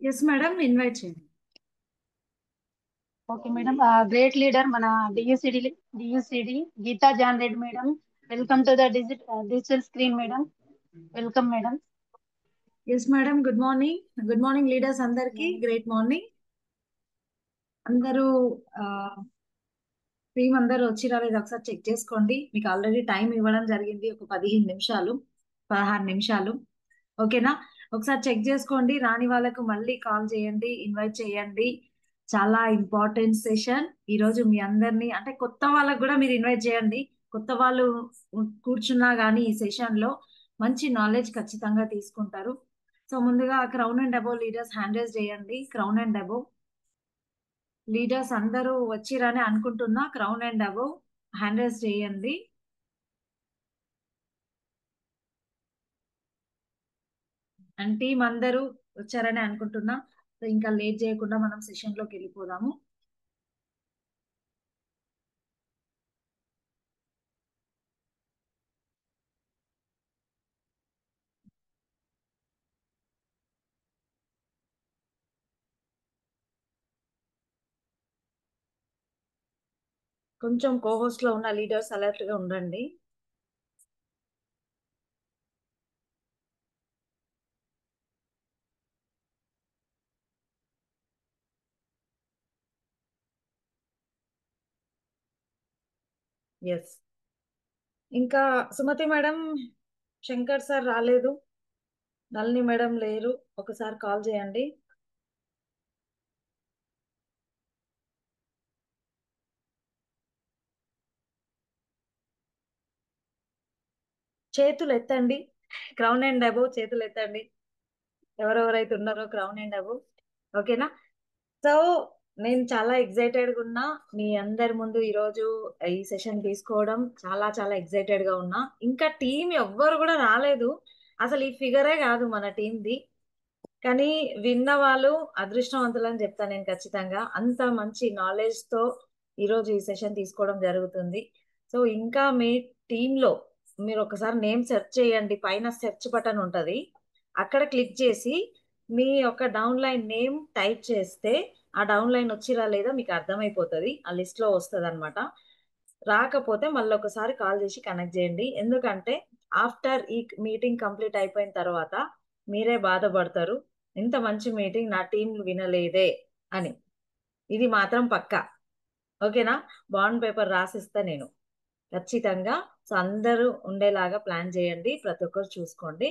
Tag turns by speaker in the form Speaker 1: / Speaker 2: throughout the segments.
Speaker 1: Yes madam, invite చేయండి.
Speaker 2: Okay madam. Great leader మన DUCD Geetha Jan Reddy madam. Welcome to the digital screen madam. Welcome madam.
Speaker 1: Yes madam, good morning. Good morning leaders అందరికి. Great morning. అందరూ team అందరూ వచ్చి రాలేదు ఒకసారి check చేసుకోండి. మీకు ఆల్రెడీ టైం ఇవ్వడం జరిగింది, ఒక 15 నిమిషాలు 16 నిమిషాలు. ఓకేనా? ఒకసారి చెక్ చేసుకోండి. రాని వాళ్ళకు మళ్ళీ కాల్ చేయండి, ఇన్వైట్ చేయండి. చాలా ఇంపార్టెంట్ సెషన్ ఈ రోజు. మీ అందరినీ అంటే కొత్త వాళ్ళకు కూడా మీరు ఇన్వైట్ చేయండి. కొత్త వాళ్ళు కూర్చున్నా కానీ ఈ సెషన్ లో మంచి నాలెడ్జ్ ఖచ్చితంగా తీసుకుంటారు. సో ముందుగా crown and above leaders hand raise చేయండి. క్రౌన్ అండ్ అబోవ్ లీడర్స్ అందరూ వచ్చిరని అనుకుంటున్నా. Crown and above hand raise చేయండి. అండ్ టీం అందరూ వచ్చారని అనుకుంటున్నా. సో ఇంకా లేట్ చేయకుండా మనం సెషన్ లోకి వెళ్ళిపోదాము. కొంచెం కోహోస్ట్ లో ఉన్న లీడర్స్ అలర్ట్ గా ఉండండి. ఎస్. ఇంకా సుమతి మేడం, శంకర్ సార్ రాలేదు, నళిని మేడం లేరు. ఒకసారి కాల్ చేయండి. చేతులు ఎత్తండి. క్రౌన్ అండ్ అబోవ్ చేతులు ఎత్తండి, ఎవరెవరైతే ఉన్నారో క్రౌన్ అండ్ అబోవ్. ఓకేనా? సో నేను చాలా ఎక్సైటెడ్ గా ఉన్నా మీ అందరి ముందు ఈరోజు ఈ సెషన్ తీసుకోవడం. చాలా చాలా ఎక్సైటెడ్ గా ఉన్నా. ఇంకా టీం ఎవ్వరు కూడా రాలేదు. అసలు ఈ ఫిగరే కాదు మన టీంది. కానీ విన్న వాళ్ళు అదృష్టవంతులని చెప్తాను నేను ఖచ్చితంగా. అంత మంచి నాలెడ్జ్ తో ఈరోజు ఈ సెషన్ తీసుకోవడం జరుగుతుంది. సో ఇంకా మీ టీంలో మీరు ఒకసారి నేమ్ సెర్చ్ చేయండి. పైన సెర్చ్ బటన్ ఉంటది, అక్కడ క్లిక్ చేసి మీ యొక్క డౌన్ లైన్ నేమ్ టైప్ చేస్తే ఆ డౌన్ లైన్ వచ్చిరా లేదా మీకు అర్థమైపోతుంది. ఆ లిస్ట్ లో వస్తుంది అనమాట. రాకపోతే మళ్ళీ ఒకసారి కాల్ చేసి కనెక్ట్ చేయండి. ఎందుకంటే ఆఫ్టర్ ఈ మీటింగ్ కంప్లీట్ అయిపోయిన తర్వాత మీరే బాధపడతారు, ఇంత మంచి మీటింగ్ నా టీం వినలేదే అని. ఇది మాత్రం పక్కా. ఓకేనా? బాండ్ పేపర్ రాసిస్తా నేను ఖచ్చితంగా. సో అందరూ ఉండేలాగా ప్లాన్ చేయండి, ప్రతి ఒక్కరు చూసుకోండి.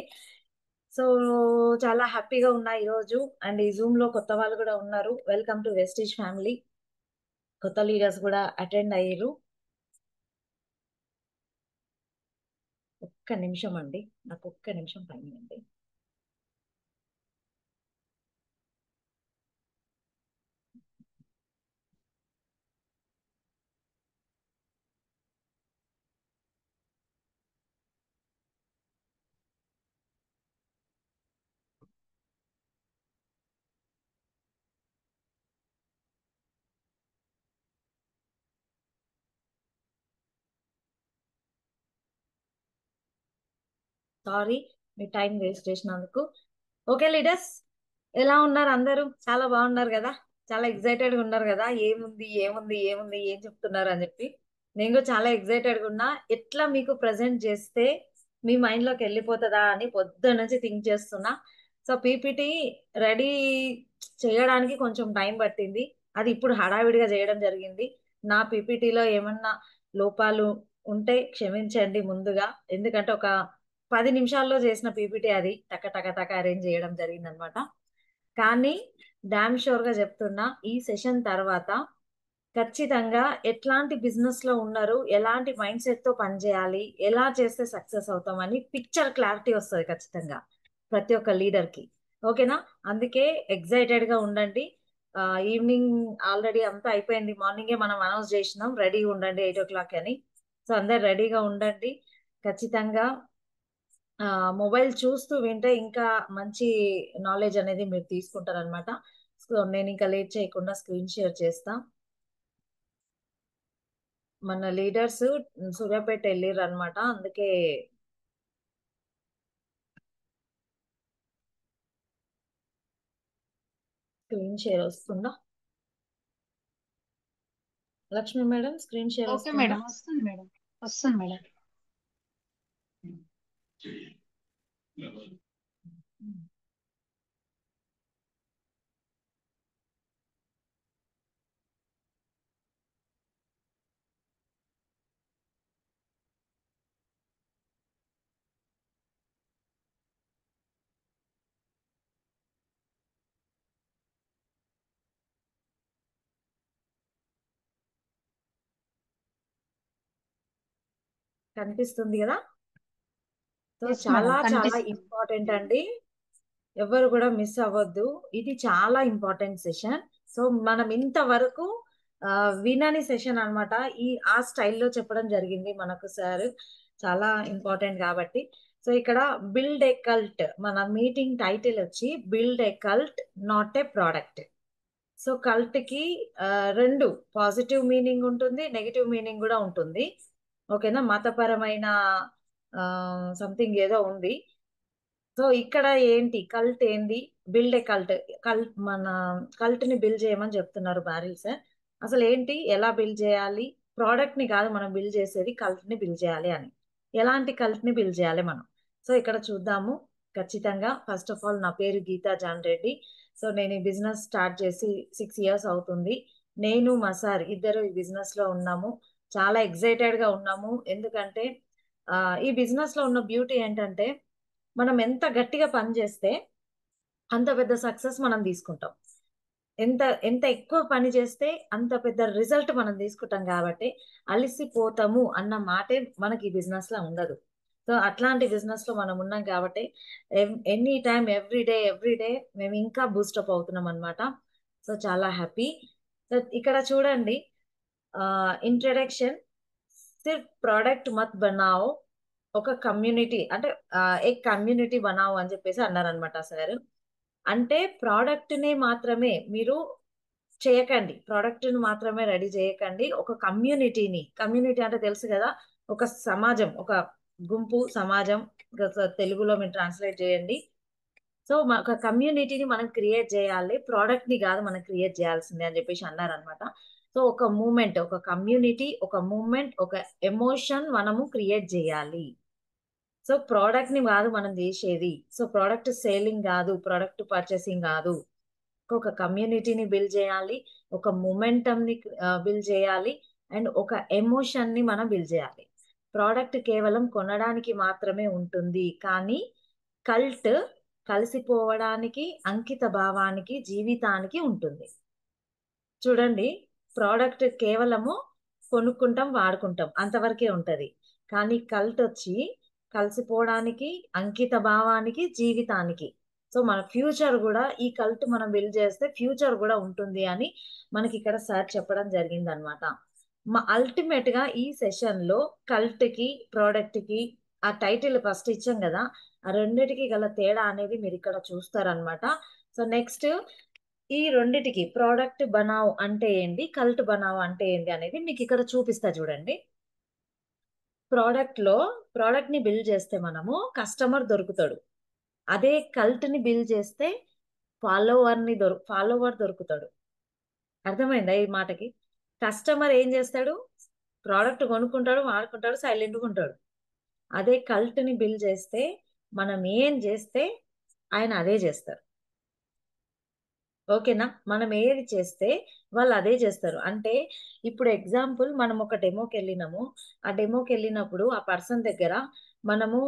Speaker 1: సో చాలా హ్యాపీగా ఉన్నా ఈరోజు. అండ్ ఈ జూమ్ లో కొత్త వాళ్ళు కూడా ఉన్నారు. Welcome to Vestige family. కొత్త లీడర్స్ కూడా అటెండ్ అయ్యారు. ఒక్క నిమిషం అండి, నాకు ఒక్క నిమిషం టైం అండి. సారీ మీ టైం వేస్ట్ చేసినందుకు. ఓకే లీడర్స్, ఎలా ఉన్నారు అందరూ? చాలా బాగున్నారు కదా? చాలా ఎక్సైటెడ్ గా ఉన్నారు కదా? ఏముంది ఏముంది ఏముంది ఏం చెప్తున్నారు అని చెప్పి. నేను కూడా చాలా ఎక్సైటెడ్ గా ఉన్నా. ఎట్లా మీకు ప్రజెంట్ చేస్తే మీ మైండ్ లోకి వెళ్ళిపోతుందా అని పొద్దున్న నుంచి థింక్ చేస్తున్నా. సో పీపీటీ రెడీ చేయడానికి కొంచెం టైం పట్టింది. అది ఇప్పుడు హడావిడిగా చేయడం జరిగింది. నా పీపీటీలో ఏమన్నా లోపాలు ఉంటే క్షమించండి ముందుగా. ఎందుకంటే ఒక 10 నిమిషాల్లో చేసిన పీపీటీ అది టక టక టక అరేంజ్ చేయడం జరిగింది అనమాట. కానీ డామ్ షూర్ గా చెప్తున్నా, ఈ సెషన్ తర్వాత ఖచ్చితంగా ఎట్లాంటి బిజినెస్ లో ఉన్నారు, ఎలాంటి మైండ్ సెట్ తో పనిచేయాలి, ఎలా చేస్తే సక్సెస్ అవుతామని పిక్చర్ క్లారిటీ వస్తుంది ఖచ్చితంగా ప్రతి ఒక్క లీడర్ కి. ఓకేనా? అందుకే ఎక్సైటెడ్ గా ఉండండి. ఈవినింగ్ ఆల్రెడీ అంతా అయిపోయింది. మార్నింగే మనం అనౌన్స్ చేసినాం రెడీగా ఉండండి 8 o'clock అని. సో అందరు రెడీగా ఉండండి ఖచ్చితంగా. మొబైల్ చూస్తూ వింటే ఇంకా మంచి నాలెడ్జ్ అనేది మీరు తీసుకుంటారనమాట. సో నేను ఇంకా లేట్ చేయకుండా స్క్రీన్ షేర్ చేస్తా. మన లీడర్స్ సూర్యాపేట వెళ్ళిర్రు అనమాట, అందుకే స్క్రీన్ షేర్ వస్తుందా Lakshmi madam? Screen share
Speaker 2: okay
Speaker 1: వస్తుందా?
Speaker 2: మేడం, వస్తుంది మేడం, వస్తుంది మేడం.
Speaker 1: కనిపిస్తుంది కదా? సో
Speaker 2: ఎస్ మేడం,
Speaker 1: చాలా చాలా
Speaker 2: కనిపిస్తుంది.
Speaker 1: ఇంపార్టెంట్ అండి, ఎవరు కూడా మిస్ అవ్వద్దు. ఇది చాలా ఇంపార్టెంట్ సెషన్. సో మనం ఇంతవరకు వినని సెషన్ అన్నమాట. ఆ స్టైల్లో చెప్పడం జరిగింది మనకు సార్, చాలా ఇంపార్టెంట్ కాబట్టి. సో ఇక్కడ బిల్డ్ ఏ కల్ట్, మన మీటింగ్ టైటిల్ వచ్చి build a cult not a product. So cult కి రెండు పాజిటివ్ మీనింగ్ ఉంటుంది, నెగిటివ్ మీనింగ్ కూడా ఉంటుంది. ఓకేనా? మతపరమైన సంథింగ్ ఏదో ఉంది. సో ఇక్కడ ఏంటి కల్ట్ ఏంది? Build a cult. మన కల్ట్ ని బిల్డ్ చేయమని చెప్తున్నారు బ్యారిల్ సార్. అసలు ఏంటి, ఎలా బిల్డ్ చేయాలి? ప్రోడక్ట్ ని కాదు మనం బిల్డ్ చేసేది, కల్ట్ ని బిల్డ్ చేయాలి అని. ఎలాంటి కల్ట్ ని బిల్డ్ చేయాలి మనం? సో ఇక్కడ చూద్దాము ఖచ్చితంగా. ఫస్ట్ ఆఫ్ ఆల్, నా పేరు గీతా జాన్ రెడ్డి. సో నేను ఈ బిజినెస్ స్టార్ట్ చేసి 6 years అవుతుంది. నేను మా సార్ ఇద్దరు ఈ బిజినెస్ లో ఉన్నాము. చాలా ఎక్సైటెడ్ గా ఉన్నాము. ఎందుకంటే ఈ బిజినెస్ లో ఉన్న బ్యూటీ ఏంటంటే, మనం ఎంత గట్టిగా పని చేస్తే అంత పెద్ద సక్సెస్ మనం తీసుకుంటాం. ఎంత ఎంత ఎక్కువ పని చేస్తే అంత పెద్ద రిజల్ట్ మనం తీసుకుంటాం. కాబట్టి అలిసిపోతాము అన్న మాటే మనకి ఈ బిజినెస్ లో ఉండదు. సో అట్లాంటి బిజినెస్ లో మనం ఉన్నాం కాబట్టి ఎనీ టైమ్ ఎవ్రీ డే మేము ఇంకా బూస్టప్ అవుతున్నాం అనమాట. సో చాలా హ్యాపీ. సో ఇక్కడ చూడండి, ఇంట్రడక్షన్, సిర్ఫ్ ప్రోడక్ట్ మత్ బనాओ, ఒక కమ్యూనిటీ అంటే ఏ కమ్యూనిటీ బనాओ అని చెప్పేసి అన్నారనమాట సార్. అంటే ప్రోడక్ట్ ని మాత్రమే మీరు చేయకండి, ప్రోడక్ట్ ని మాత్రమే రెడీ చేయకండి, ఒక కమ్యూనిటీని. కమ్యూనిటీ అంటే తెలుసు కదా, ఒక సమాజం, ఒక గుంపు సమాజం. తెలుగులో మీరు ట్రాన్స్లేట్ చేయండి. సో ఒక కమ్యూనిటీని మనం క్రియేట్ చేయాలి, ప్రోడక్ట్ ని కాదు మనం క్రియేట్ చేయాల్సిందే అని చెప్పేసి అన్నారనమాట. సో ఒక మూమెంట్, ఒక కమ్యూనిటీ, ఒక మూమెంట్, ఒక ఎమోషన్ మనము క్రియేట్ చేయాలి. సో ప్రోడక్ట్ ని కాదు మనం చేసేది. సో ప్రోడక్ట్ సేలింగ్ కాదు, ప్రోడక్ట్ పర్చేసింగ్ కాదు. ఒక కమ్యూనిటీని బిల్డ్ చేయాలి, ఒక మొమెంటమ్ ని బిల్డ్ చేయాలి, అండ్ ఒక ఎమోషన్ ని మనం బిల్డ్ చేయాలి. ప్రోడక్ట్ కేవలం కొనడానికి మాత్రమే ఉంటుంది, కానీ కల్ట్ కలిసిపోవడానికి, అంకిత భావానికి, జీవితానికి ఉంటుంది. చూడండి, ప్రోడక్ట్ కేవలము కొనుక్కుంటాం, వాడుకుంటాం, అంతవరకే ఉంటది. కానీ కల్ట్ వచ్చి కలిసిపోవడానికి, అంకిత భావానికి, జీవితానికి. సో మన ఫ్యూచర్ కూడా ఈ కల్ట్ మనం బిల్డ్ చేస్తే ఫ్యూచర్ కూడా ఉంటుంది అని మనకి ఇక్కడ సార్ చెప్పడం జరిగింది అనమాట. అల్టిమేట్ గా ఈ సెషన్ లో కల్ట్ కి, ప్రోడక్ట్ కి ఆ టైటిల్ ఫస్ట్ ఇచ్చాం కదా, ఆ రెండిటికి గల తేడా అనేది మీరు ఇక్కడ చూస్తారనమాట. సో నెక్స్ట్, ఈ రెండిటికి ప్రోడక్ట్ బనావ్ అంటే ఏంటి, కల్ట్ బనావ్ అంటే ఏంటి అనేది మీకు ఇక్కడ చూపిస్తా చూడండి. ప్రోడక్ట్ ని బిల్డ్ చేస్తే మనము కస్టమర్ దొరుకుతాడు. అదే కల్ట్ ని బిల్డ్ చేస్తే ఫాలోవర్ దొరుకుతాడు. అర్థమైందా ఈ మాటకి? కస్టమర్ ఏం చేస్తాడు? ప్రోడక్ట్ కొనుక్కుంటాడు, వాడుకుంటాడు, సైలెంట్గా ఉంటాడు. అదే కల్ట్ ని బిల్డ్ చేస్తే మనం ఏం చేస్తే ఆయన అదే చేస్తారు. ఓకేనా? మనం ఏది చేస్తే వాళ్ళు అదే చేస్తారు. అంటే ఇప్పుడు ఎగ్జాంపుల్, మనం ఒక డెమోకి వెళ్ళినాము. ఆ డెమోకి వెళ్ళినప్పుడు ఆ పర్సన్ దగ్గర మనము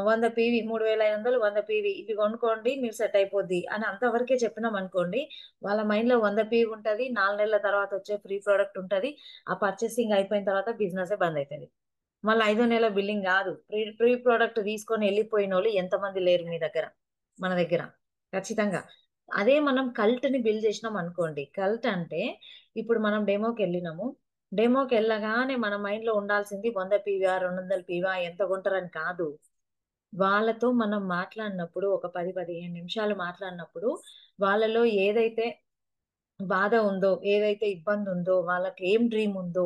Speaker 1: 100 PV, 3500, 100 PV ఇవి కొనుక్కోండి మీరు సెట్ అయిపోద్ది అని అంతవరకే చెప్పినాం అనుకోండి, వాళ్ళ మైండ్ లో 100 PV ఉంటది. 4 నెలల తర్వాత వచ్చే ఫ్రీ ప్రోడక్ట్ ఉంటది. ఆ పర్చేసింగ్ అయిపోయిన తర్వాత బిజినెస్ బంద్ అవుతుంది. మళ్ళీ 5వ నెల బిల్లింగ్ కాదు. ప్రీ ప్రోడక్ట్ తీసుకొని వెళ్ళిపోయిన వాళ్ళు ఎంతమంది లేరు మీ దగ్గర, మన దగ్గర ఖచ్చితంగా. అదే మనం కల్ట్ ని బిల్డ్ చేసినాం అనుకోండి, కల్ట్ అంటే ఇప్పుడు మనం డెమోకి వెళ్ళినాము. డెమోకి వెళ్ళగానే మన మైండ్ లో ఉండాల్సింది 100 PV, 200 PV ఎంత కొంటారని కాదు. వాళ్ళతో మనం మాట్లాడినప్పుడు, ఒక 10-15 నిమిషాలు మాట్లాడినప్పుడు, వాళ్ళలో ఏదైతే బాధ ఉందో, ఏదైతే ఇబ్బంది ఉందో, వాళ్ళకి ఏం డ్రీమ్ ఉందో,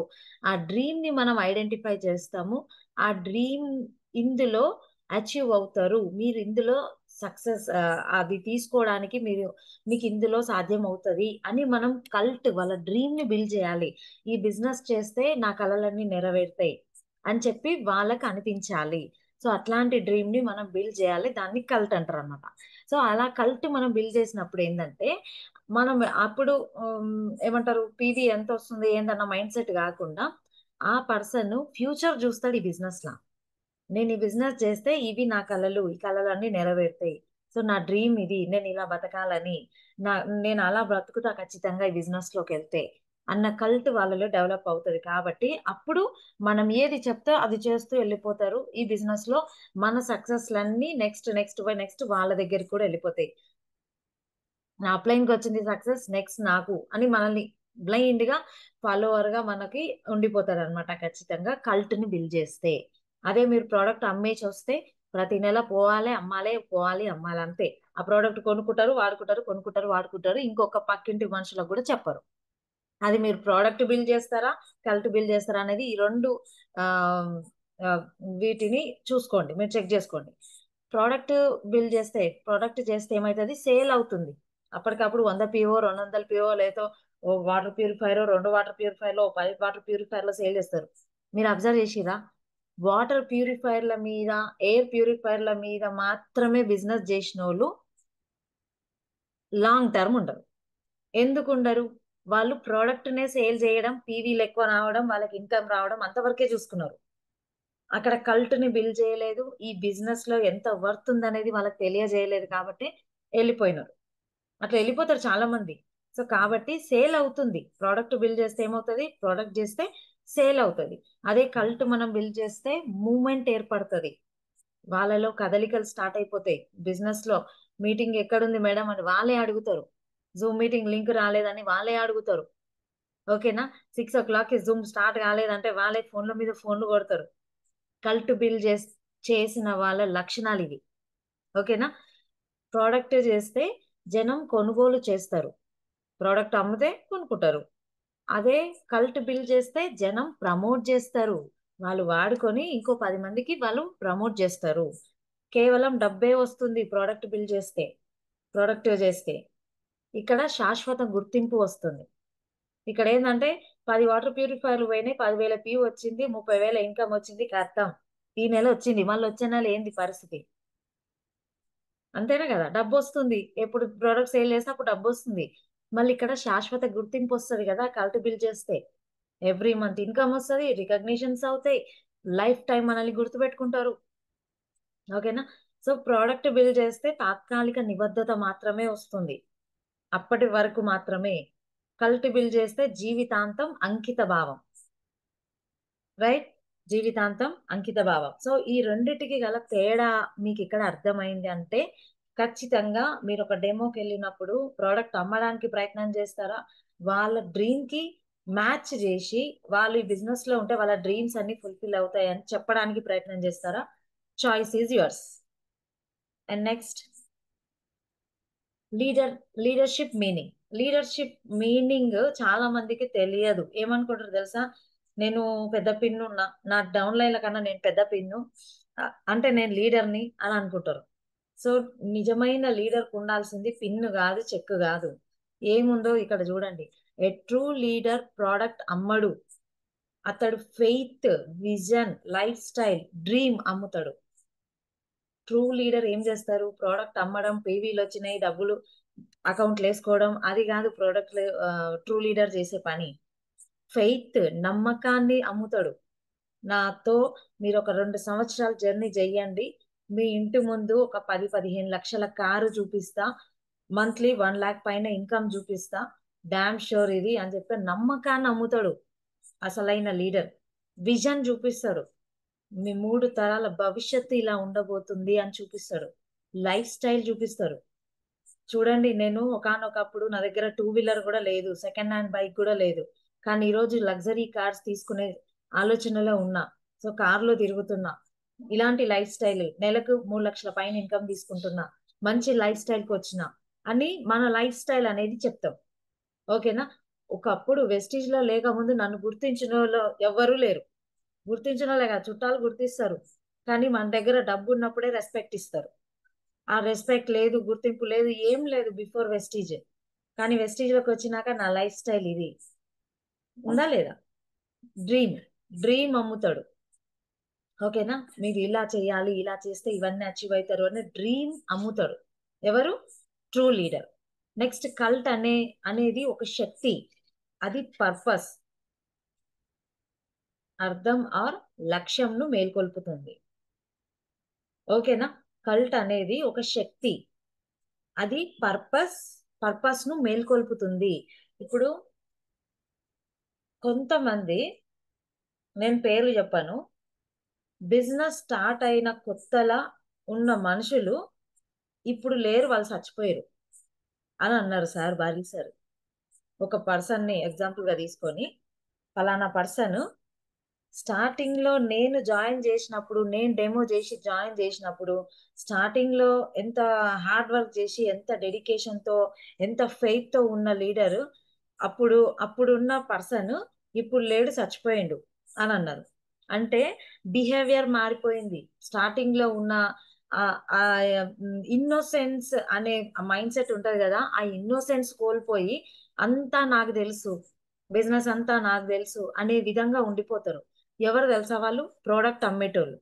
Speaker 1: ఆ డ్రీమ్ ని మనం ఐడెంటిఫై చేస్తాము. ఆ డ్రీమ్ ఇందులో అచీవ్ అవుతారు, మీరు ఇందులో సక్సెస్ అది తీసుకోవడానికి మీకు ఇందులో సాధ్యం అవుతుంది అని మనం వాళ్ళ డ్రీమ్ ని బిల్డ్ చేయాలి. ఈ బిజినెస్ చేస్తే నా కలలన్నీ నెరవేరుతాయి అని చెప్పి వాళ్ళకి అనిపించాలి. సో అట్లాంటి డ్రీమ్ ని మనం బిల్డ్ చేయాలి. దాన్ని కల్ట్ అంటారు అనమాట. సో అలా కల్ట్ మనం బిల్డ్ చేసినప్పుడు ఏంటంటే మనం అప్పుడు ఏమంటారు పీవీ ఎంత వస్తుంది ఏంటన్న మైండ్ సెట్ కాకుండా ఆ పర్సన్ ఫ్యూచర్ చూస్తాడు ఈ బిజినెస్ లా. నేను ఈ బిజినెస్ చేస్తే ఇవి నా కలలు, ఈ కలలన్నీ నెరవేరుతాయి. సో నా డ్రీమ్ ఇది, నేను ఇలా బతకాలని, నా నేను అలా బ్రతుకుతా ఖచ్చితంగా ఈ బిజినెస్ లోకి వెళ్తే అన్న కల్ట్ వాళ్ళలో డెవలప్ అవుతుంది. కాబట్టి అప్పుడు మనం ఏది చెప్తే అది చేస్తూ వెళ్ళిపోతారు. ఈ బిజినెస్ లో మన సక్సెస్లన్నీ నెక్స్ట్ నెక్స్ట్ బై నెక్స్ట్ వాళ్ళ దగ్గరికి కూడా వెళ్ళిపోతాయి. నా అప్లైన్ కి వచ్చింది సక్సెస్, నెక్స్ట్ నాకు అని మనల్ని బ్లైండ్ గా ఫాలోవర్ గా మనకి ఉండిపోతారు అనమాట. ఖచ్చితంగా కల్ట్ ని బిల్డ్ చేస్తే. అదే మీరు ప్రోడక్ట్ అమ్మేసి వస్తే ప్రతి నెల పోవాలి అమ్మాలే, పోవాలి అమ్మాలి అంతే. ఆ ప్రోడక్ట్ కొనుక్కుంటారు వాడుకుంటారు, కొనుక్కుంటారు వాడుకుంటారు, ఇంకొక పక్కింటి మనుషులకు కూడా చెప్పరు. అది మీరు ప్రోడక్ట్ బిల్డ్ చేస్తారా, కల్ట్ బిల్డ్ చేస్తారా అనేది ఈ రెండు ఆ ఆ, వీటిని చూసుకోండి, మీరు చెక్ చేసుకోండి. ప్రోడక్ట్ చేస్తే ఏమవుతుంది, సేల్ అవుతుంది. అప్పటికప్పుడు 100 PO 200 PO లేదో ఓ వాటర్ ప్యూరిఫైర్, 2 వాటర్ ప్యూరిఫైర్లు, 10 వాటర్ ప్యూరిఫైర్లు సేల్ చేస్తారు. మీరు అబ్జర్వ్ చేసిరా? వాటర్ ప్యూరిఫైర్ల మీద, ఎయిర్ ప్యూరిఫైర్ల మీద మాత్రమే బిజినెస్ చేసిన వాళ్ళు లాంగ్ టర్మ్ ఉండరు. ఎందుకు ఉండరు? వాళ్ళు ప్రోడక్ట్ నే సేల్ చేయడం, పీవీలు ఎక్కువ రావడం, వాళ్ళకి ఇన్కమ్ రావడం అంతవరకే చూసుకున్నారు. అక్కడ కల్ట్ ని బిల్డ్ చేయలేదు. ఈ బిజినెస్ లో ఎంత వర్త్ ఉందనేది వాళ్ళకి తెలియజేయలేదు కాబట్టి వెళ్ళిపోయినారు. అట్లా వెళ్ళిపోతారు చాలా మంది. సో కాబట్టి సేల్ అవుతుంది. ప్రోడక్ట్ బిల్డ్ చేస్తే ఏమవుతుంది, ప్రోడక్ట్ చేస్తే సేల్ అవుతుంది. అదే కల్ట్ మనం బిల్డ్ చేస్తే మూమెంట్ ఏర్పడుతుంది. వాళ్ళలో కదలికలు స్టార్ట్ అయిపోతాయి. బిజినెస్ లో మీటింగ్ ఎక్కడుంది మేడం అని వాళ్ళే అడుగుతారు. జూమ్ మీటింగ్ లింక్ రాలేదని వాళ్ళే అడుగుతారు. ఓకేనా? 6 o'clock జూమ్ స్టార్ట్ కాలేదంటే వాళ్ళే ఫోన్ల మీద ఫోన్లు కొడతారు. కల్ట్ బిల్డ్ చేసిన వాళ్ళ లక్షణాలు ఇవి. ఓకేనా? ప్రోడక్ట్ చేస్తే జనం కొనుగోలు చేస్తారు, ప్రోడక్ట్ అమ్మితే కొనుక్కుంటారు. అదే కల్ట్ బిల్డ్ చేస్తే జనం ప్రమోట్ చేస్తారు. వాళ్ళు వాడుకొని ఇంకో 10 మందికి వాళ్ళు ప్రమోట్ చేస్తారు. కేవలం డబ్బే వస్తుంది ప్రోడక్ట్ చేస్తే. ఇక్కడ శాశ్వత గుర్తింపు వస్తుంది. ఇక్కడ ఏంటంటే 10 వాటర్ ప్యూరిఫైర్లు పోయినాయి, 10,000 PU వచ్చింది, 30,000 ఇన్కమ్ వచ్చింది, అర్థం ఈ నెల వచ్చింది, మళ్ళీ వచ్చే నెల ఏంది పరిస్థితి? అంతేనా కదా? డబ్బు వస్తుంది, ఎప్పుడు ప్రోడక్ట్ సేల్ చేస్తే అప్పుడు డబ్బు వస్తుంది. మళ్ళీ ఇక్కడ శాశ్వత గుర్తింపు వస్తుంది కదా కల్ట్ బిల్డ్ చేస్తే. ఎవ్రీ మంత్ ఇన్కమ్ వస్తుంది, రికగ్నిషన్స్ అవుతాయి, లైఫ్ టైం మనల్ని గుర్తుపెట్టుకుంటారు. ఓకేనా? సో ప్రోడక్ట్ బిల్డ్ చేస్తే తాత్కాలిక నిబద్ధత మాత్రమే వస్తుంది, అప్పటి వరకు మాత్రమే. కల్ట్ బిల్డ్ చేస్తే జీవితాంతం అంకిత భావం. రైట్? జీవితాంతం అంకిత భావం. సో ఈ రెండిటికి గల తేడా మీకు ఇక్కడ అర్థమైంది అంటే ఖచ్చితంగా మీరు ఒక డెమోకి వెళ్ళినప్పుడు ప్రోడక్ట్ అమ్మడానికి ప్రయత్నం చేస్తారా, వాళ్ళ డ్రీమ్ కి మ్యాచ్ చేసి వాళ్ళు ఈ బిజినెస్ లో ఉంటే వాళ్ళ డ్రీమ్స్ అన్ని ఫుల్ఫిల్ అవుతాయని చెప్పడానికి ప్రయత్నం చేస్తారా? Choice is yours. And next, leader leadership meaning. Leadership meaning చాలా మందికి తెలియదు. ఏమనుకుంటారు తెలుసా? నేను పెద్ద పిన్ను ఉన్నా, నా డౌన్ లైన్ల కన్నా నేను పెద్ద పిన్ను, అంటే నేను లీడర్ని అని అనుకుంటారు. సో నిజమైన లీడర్ ఉండాల్సింది పిన్ను కాదు, చెక్ కాదు. ఏముందో ఇక్కడ చూడండి. ఏ ట్రూ లీడర్ ప్రోడక్ట్ అమ్మడు, అతడు faith, vision, life style, dream అమ్ముతాడు. ట్రూ లీడర్ ఏం చేస్తారు? ప్రోడక్ట్ అమ్మడం, పీవీలు వచ్చినాయి, డబ్బులు అకౌంట్లు వేసుకోవడం, అది కాదు ప్రోడక్ట్ ట్రూ లీడర్ చేసే పని. ఫెయిత్, నమ్మకాన్ని అమ్ముతాడు. నాతో మీరు ఒక 2 సంవత్సరాలు జర్నీ చెయ్యండి, మీ ఇంటి ముందు ఒక 10-15 లక్షల కారు చూపిస్తా, మంత్లీ 1 lakh పైన ఇన్కమ్ చూపిస్తా, డామ్ షూర్ ఇది అని చెప్పి నమ్మకాన్ని అమ్ముతాడు అసలైన లీడర్. విజన్ చూపిస్తాడు, మీ 3 తరాల భవిష్యత్తు ఇలా ఉండబోతుంది అని చూపిస్తాడు. లైఫ్ స్టైల్ చూపిస్తారు. చూడండి, నేను ఒకానొకప్పుడు నా దగ్గర 2 వీలర్ కూడా లేదు, సెకండ్ హ్యాండ్ బైక్ కూడా లేదు, కానీ ఈ రోజు లగ్జరీ కార్స్ తీసుకునే ఆలోచనలో ఉన్నా. సో కార్లో తిరుగుతున్నా, ఇలాంటి లైఫ్ స్టైల్, నెలకు 3 లక్షల పైన ఇన్కమ్ తీసుకుంటున్నా, మంచి లైఫ్ స్టైల్ కి వచ్చిన అని మన లైఫ్ స్టైల్ అనేది చెప్తాం. ఓకేనా? ఒకప్పుడు వెస్టీజ్ లో లేకముందు నన్ను గుర్తించిన వాళ్ళు ఎవ్వరూ లేరు. గుర్తించిన వాళ్ళే కాదు, చుట్టాలు గుర్తిస్తారు, కానీ మన దగ్గర డబ్బు ఉన్నప్పుడే రెస్పెక్ట్ ఇస్తారు. ఆ రెస్పెక్ట్ లేదు, గుర్తింపు లేదు, ఏం లేదు బిఫోర్ వెస్టీజ్. కానీ వెస్టీజ్ లోకి వచ్చినాక నా లైఫ్ స్టైల్ ఇది ఉందా లేదా? డ్రీమ్, డ్రీమ్ అమ్ముతాడు. ఓకేనా? మీరు ఇలా చేయాలి, ఇలా చేస్తే ఇవన్నీ అచీవ్ అవుతారు అనే డ్రీమ్ అమ్ముతాడు. ఎవరు? True leader. నెక్స్ట్ కల్ట్ అనేది ఒక శక్తి, అది పర్పస్, అర్థం ఆర్ లక్ష్యంను మేల్కొల్పుతుంది. ఓకేనా? కల్ట్ అనేది ఒక శక్తి, అది పర్పస్ ను మేల్కొల్పుతుంది. ఇప్పుడు కొంతమంది, నేను పేర్లు చెప్పాను, బిజినెస్ స్టార్ట్ అయిన కొత్తలా ఉన్న మనుషులు ఇప్పుడు లేరు, వాళ్ళు చచ్చిపోయారు అని అన్నారు సార్, బారీ సార్. ఒక పర్సన్ ని ఎగ్జాంపుల్ గా తీసుకొని, ఫలానా పర్సన్ స్టార్టింగ్ లో నేను జాయిన్ చేసినప్పుడు, నేను డెమో చేసి జాయిన్ చేసినప్పుడు, స్టార్టింగ్ లో ఎంత హార్డ్ వర్క్ చేసి, ఎంత డెడికేషన్ తో, ఎంత ఫెయిత్ తో ఉన్న లీడర్, అప్పుడున్న పర్సన్ ఇప్పుడు లేడు, చచ్చిపోయిండు అని అన్నారు. అంటే బిహేవియర్ మారిపోయింది. స్టార్టింగ్ లో ఉన్న ఇన్నోసెన్స్ అనే మైండ్ సెట్ ఉంటది కదా, ఆ ఇన్నోసెన్స్ కోల్పోయి అంతా నాకు తెలుసు, బిజినెస్ అంతా నాకు తెలుసు అనే విధంగా ఉండిపోతారు. ఎవరు తెలుసా? వాళ్ళు ప్రోడక్ట్ అమ్మేటోళ్ళు.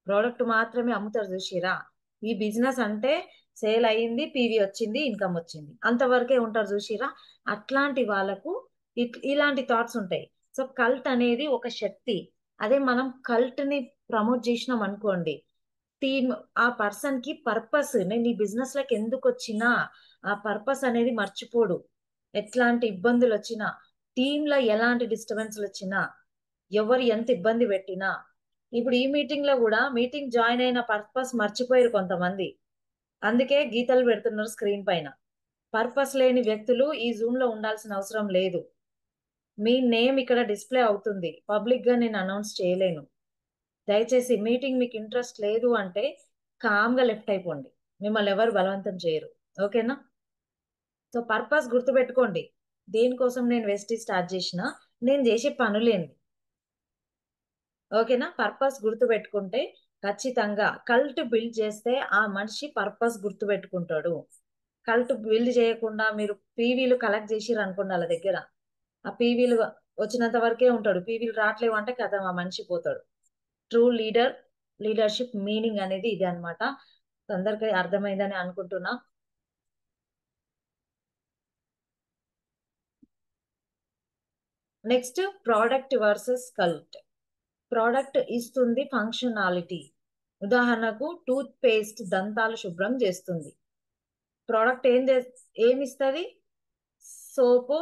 Speaker 1: ప్రోడక్ట్ మాత్రమే అమ్ముతారు, చూసిరా? ఈ బిజినెస్ అంటే సేల్ అయ్యింది, పీవీ వచ్చింది, ఇన్కమ్ వచ్చింది, అంతవరకే ఉంటారు, చూసిరా? అట్లాంటి వాళ్ళకు ఇలాంటి థాట్స్ ఉంటాయి. సో కల్ట్ అనేది ఒక శక్తి. అదే మనం కల్ట్ ని ప్రమోట్ చేసినాం అనుకోండి, టీమ్, ఆ పర్సన్ కి పర్పస్, నేను ఈ బిజినెస్ లోకి ఎందుకు వచ్చినా ఆ పర్పస్ అనేది మర్చిపోడు. ఎట్లాంటి ఇబ్బందులు వచ్చినా, టీమ్ లో ఎలాంటి డిస్టర్బెన్స్ వచ్చినా, ఎవరు ఎంత ఇబ్బంది పెట్టినా, ఇప్పుడు ఈ మీటింగ్ లో కూడా మీటింగ్ జాయిన్ అయిన పర్పస్ మర్చిపోయారు కొంతమంది, అందుకే గీతలు పెడుతున్నారు స్క్రీన్ పైన. పర్పస్ లేని వ్యక్తులు ఈ జూమ్ లో ఉండాల్సిన అవసరం లేదు. మీ నేమ్ ఇక్కడ డిస్ప్లే అవుతుంది, పబ్లిక్ గా నేను అనౌన్స్ చేయలేను. దయచేసి మీటింగ్ మీకు ఇంట్రెస్ట్ లేదు అంటే కామ్ గా లెఫ్ట్ అయిపోండి, మిమ్మల్ని ఎవరు బలవంతం చేయరు. ఓకేనా? సో పర్పస్ గుర్తుపెట్టుకోండి. దేనికోసం నేను వెస్టీ స్టార్ట్ చేసిన, నేను చేసే పనులేంది. ఓకేనా? పర్పస్ గుర్తు పెట్టుకుంటే ఖచ్చితంగా కల్ట్ బిల్డ్ చేస్తే ఆ మనిషి పర్పస్ గుర్తు పెట్టుకుంటాడు. కల్ట్ బిల్డ్ చేయకుండా మీరు పీవీలు కలెక్ట్ చేసిర్రు అనుకోండి వాళ్ళ దగ్గర, ఆ పీవీలు వచ్చినంత వరకే ఉంటాడు, పీవీలు రావట్లేవు అంటే కదా ఆ మనిషి పోతాడు. ట్రూ లీడర్షిప్ మీనింగ్ అనేది ఇది అన్నమాట. అందరికీ అర్థమైందని అనుకుంటున్నా. Next product versus cult. Product ఇస్తుంది ఫంక్షనాలిటీ. ఉదాహరణకు టూత్ పేస్ట్ దంతాలు శుభ్రం చేస్తుంది. ప్రోడక్ట్ ఏమిస్తుంది? సోపు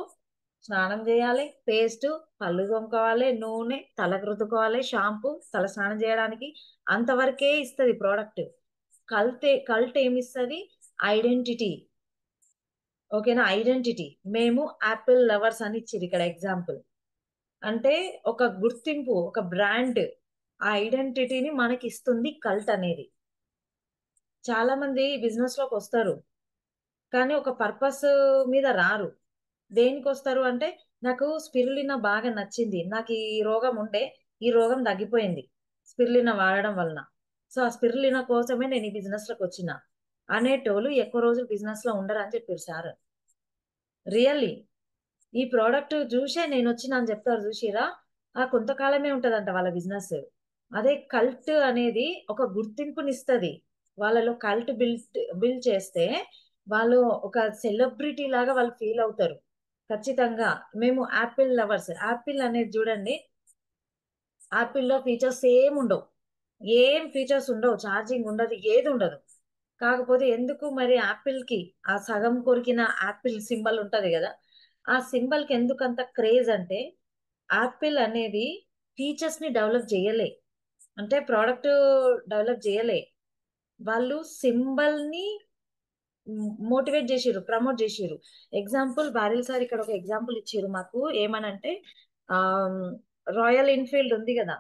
Speaker 1: స్నానం చేయాలి, పేస్ట్ పళ్ళు తోముకోవాలి, నూనె తలకు రుద్దుకోవాలి, షాంపూ తల స్నానం చేయడానికి, అంతవరకే ఇస్తుంది ప్రోడక్ట్. కల్ట్ ఏమిస్తుంది? ఐడెంటిటీ. ఓకేనా? ఐడెంటిటీ. మేము యాపిల్ లవర్స్ అని ఇచ్చింది ఇక్కడ ఎగ్జాంపుల్. అంటే ఒక గుర్తింపు, ఒక బ్రాండ్, ఆ ఐడెంటిటీని మనకి ఇస్తుంది కల్ట్ అనేది. చాలా మంది బిజినెస్ లోకి వస్తారు కానీ ఒక పర్పస్ మీద రారు. దేనికి వస్తారు అంటే, నాకు స్పిరులినా బాగా నచ్చింది, నాకు ఈ రోగం ఉండే, ఈ రోగం తగ్గిపోయింది స్పిరులినా వాడడం వలన, సో ఆ స్పిరులినా కోసమే నేను ఈ బిజినెస్ లోకి వచ్చిన అనేటోళ్ళు ఎక్కువ రోజులు బిజినెస్ లో ఉండరు అని చెప్పారు సార్. రియల్లీ ఈ ప్రోడక్ట్ చూసే నేను వచ్చిన అని చెప్తారు, చూసిరా? ఆ కొంతకాలమే ఉంటదంట వాళ్ళ బిజినెస్. అదే కల్ట్ అనేది ఒక గుర్తింపునిస్తుంది. వాళ్ళలో కల్ట్ బిల్డ్ చేస్తే వాళ్ళు ఒక సెలబ్రిటీ లాగా వాళ్ళు ఫీల్ అవుతారు. ఖచ్చితంగా. మేము యాపిల్ లవర్స్, యాపిల్ అనేది చూడండి, యాపిల్లో ఫీచర్స్ ఏం ఉండవు, ఏం ఫీచర్స్ ఉండవు, ఛార్జింగ్ ఉండదు, ఏది ఉండదు. కాకపోతే ఎందుకు మరి యాపిల్ కి ఆ సగం కొరికిన యాపిల్ సింబల్ ఉంటది కదా, ఆ సింబల్ కి ఎందుకు అంత క్రేజ్ అంటే, యాపిల్ అనేది ఫీచర్స్ ని డెవలప్ చేయలే, అంటే ప్రోడక్ట్ డెవలప్ చేయలే, వాళ్ళు సింబల్ ని మోటివేట్ చేసిర్రు, ప్రమోట్ చేసిర్రు. ఎగ్జాంపుల్ బారిల్ సార్ ఇక్కడ ఒక ఎగ్జాంపుల్ ఇచ్చారు మాకు, ఏమనంటే ఆ రాయల్ ఎన్ఫీల్డ్ ఉంది కదా,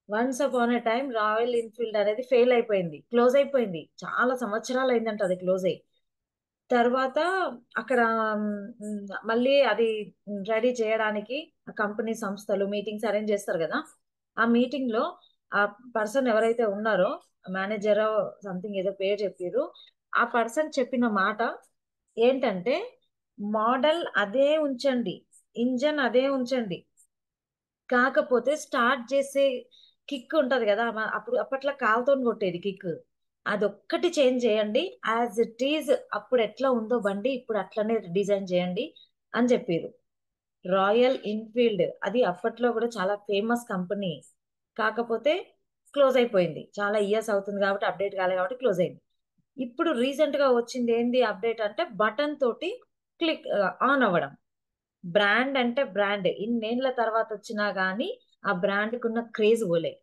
Speaker 1: once upon a time royal Enfield అనేది ఫెయిల్ అయిపోయింది, క్లోజ్ అయిపోయింది, చాలా సంవత్సరాలు అయిందంట అది క్లోజ్ అయ్యి. తర్వాత అక్కడ మళ్ళీ అది రెడీ చేయడానికి కంపెనీ సంస్థలు మీటింగ్స్ అరేంజ్ చేస్తారు కదా, ఆ మీటింగ్ లో ఆ పర్సన్ ఎవరైతే ఉన్నారో మేనేజర్ సంథింగ్ ఏదో పేరు చెప్పారు. ఆ పర్సన్ చెప్పిన మాట ఏంటంటే, మోడల్ అదే ఉంచండి, ఇంజన్ అదే ఉంచండి, కాకపోతే స్టార్ట్ చేసే కిక్ ఉంటది కదా, అప్పుడు అప్పట్లో కాలుతో కొట్టేది కిక్, అదొక్కటి చేంజ్ చేయండి, యాజ్ ఇట్ ఈజ్ అప్పుడు ఎట్లా ఉందో బండి ఇప్పుడు అట్లనే డిజైన్ చేయండి అని చెప్పారు. రాయల్ ఎన్ఫీల్డ్ అది అప్పట్లో కూడా చాలా ఫేమస్ కంపెనీ, కాకపోతే క్లోజ్ అయిపోయింది. చాలా ఇయర్స్ అవుతుంది కాబట్టి అప్డేట్ కాలేదు కాబట్టి క్లోజ్ అయింది. ఇప్పుడు రీసెంట్ గా వచ్చింది ఏంది అప్డేట్ అంటే, బటన్ తోటి క్లిక్ ఆన్ అవ్వడం. బ్రాండ్ అంటే బ్రాండ్ ఇన్నేళ్ల తర్వాత వచ్చినా గానీ ఆ బ్రాండ్ కున్న క్రేజ్ పోలే.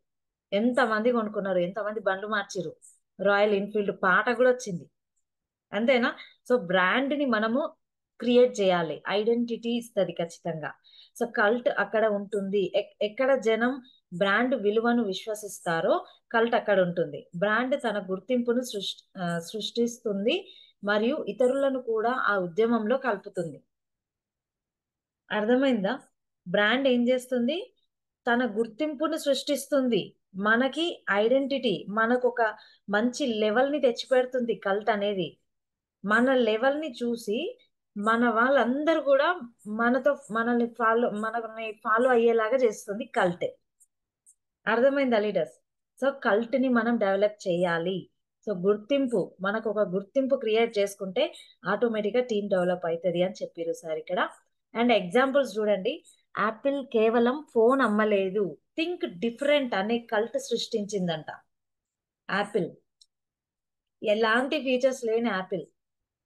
Speaker 1: ఎంత మంది కొనుక్కున్నారు, ఎంత మంది బండ్లు మార్చిరు. రాయల్ ఎన్ఫీల్డ్ పాట కూడా వచ్చింది, అంతేనా? సో బ్రాండ్ ని మనము క్రియేట్ చేయాలి, ఐడెంటిటీ ఇస్తుంది ఖచ్చితంగా. సో కల్ట్ అక్కడ ఉంటుంది, ఎక్కడ జనం బ్రాండ్ విలువను విశ్వసిస్తారో కల్ట్ అక్కడ ఉంటుంది. బ్రాండ్ తన గుర్తింపును సృష్టిస్తుంది మరియు ఇతరులను కూడా ఆ ఉద్యమంలో కలుపుతుంది. అర్థమైందా? బ్రాండ్ ఏం చేస్తుంది? తన గుర్తింపును సృష్టిస్తుంది, మనకి ఐడెంటిటీ, మనకు ఒక మంచి లెవెల్ ని తెచ్చిపెడుతుంది కల్ట్ అనేది. మన లెవెల్ ని చూసి మన వాళ్ళందరూ కూడా మనల్ని ఫాలో అయ్యేలాగా చేస్తుంది కల్ట్. అర్థమైందా లీడర్స్? సో కల్ట్ ని మనం డెవలప్ చేయాలి. సో గుర్తింపు, మనకు ఒక గుర్తింపు క్రియేట్ చేసుకుంటే ఆటోమేటిక్ గా టీం డెవలప్ అవుతుంది అని చెప్పారు సార్ ఇక్కడ. అండ్ ఎగ్జాంపుల్స్ చూడండి. యాపిల్ కేవలం ఫోన్ అమ్మలేదు, థింక్ డిఫరెంట్ అనే కల్ట్ సృష్టించిందంట. యాపిల్ ఎలాంటి ఫీచర్స్ లేని యాపిల్,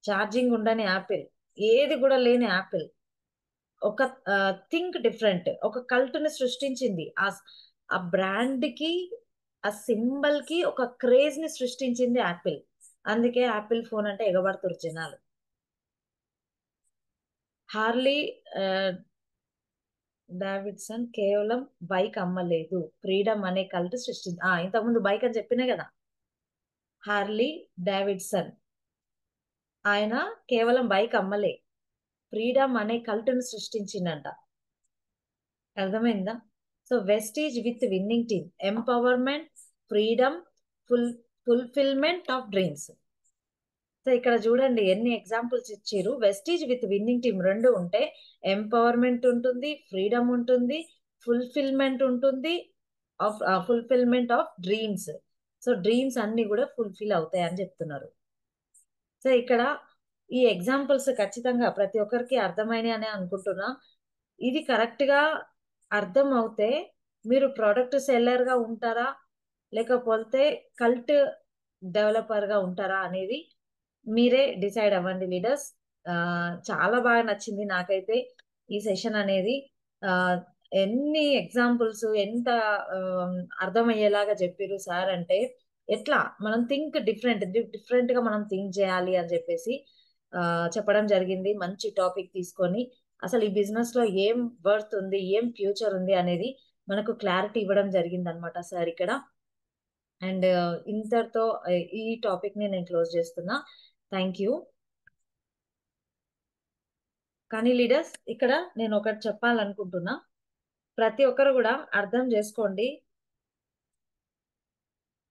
Speaker 1: ఛార్జింగ్ ఉండని యాపిల్, ఏది కూడా లేని యాపిల్ ఒక థింక్ డిఫరెంట్ ఒక కల్ట్ ని సృష్టించింది. ఆ బ్రాండ్ కి, ఆ సింబల్ కి ఒక క్రేజ్ ని సృష్టించింది యాపిల్. అందుకే యాపిల్ ఫోన్ అంటే ఎగబడుతున్నారు జనాలు. హార్లీ డావిడ్సన్ కేవలం బైక్ అమ్మలేదు, ఫ్రీడమ్ అనే కల్ట్ సృష్టించి, ఇంతకుముందు బైక్ అని చెప్పినా కదా. హార్లీ డావిడ్సన్ ఆయన కేవలం బైక్ అమ్మలే, ఫ్రీడమ్ అనే కల్టును సృష్టించిందంట. అర్థమైందా? So Vestige with winning team, empowerment, freedom, full fulfilment of dreams. So ఇక్కడ చూడండి ఎన్ని ఎగ్జాంపుల్స్ ఇచ్చారు. వెస్టీజ్ విత్ విన్నింగ్ టీమ్ రెండు ఉంటే ఎంపవర్మెంట్ ఉంటుంది, ఫ్రీడమ్ ఉంటుంది, ఫుల్ఫిల్మెంట్ ఉంటుంది, fulfilment of dreams. So dreams అన్ని కూడా ఫుల్ఫిల్ అవుతాయి అని చెప్తున్నారు. సో ఇక్కడ ఈ ఎగ్జాంపుల్స్ ఖచ్చితంగా ప్రతి ఒక్కరికి అర్థమైనవి అని అనుకుంటున్నా. ఇది కరెక్ట్ గా అర్థం అవుతే మీరు ప్రోడక్ట్ సెల్లర్ గా ఉంటారా, లేకపోతే కల్ట్ డెవలపర్ గా ఉంటారా అనేది మీరే డిసైడ్ అవ్వండి లీడర్స్. చాలా బాగా నచ్చింది నాకైతే ఈ సెషన్ అనేది. ఆ ఎన్ని ఎగ్జాంపుల్స్, ఎంత ఆ, అర్థమయ్యేలాగా చెప్పారు సార్ అంటే, ఎట్లా మనం థింక్ డిఫరెంట్ గా మనం థింక్ చేయాలి అని చెప్పేసి చెప్పడం జరిగింది. మంచి టాపిక్ తీసుకొని అసలు ఈ బిజినెస్ లో ఏం వర్త్ ఉంది, ఏం ఫ్యూచర్ ఉంది అనేది మనకు క్లారిటీ ఇవ్వడం జరిగింది అనమాట సార్ ఇక్కడ. అండ్ ఇంతటితో ఈ టాపిక్ ని నేను క్లోజ్ చేస్తున్నా. Thank you. కానీ లీడర్స్ ఇక్కడ నేను ఒకటి చెప్పాలనుకుంటున్నా, ప్రతి ఒక్కరు కూడా అర్థం చేసుకోండి.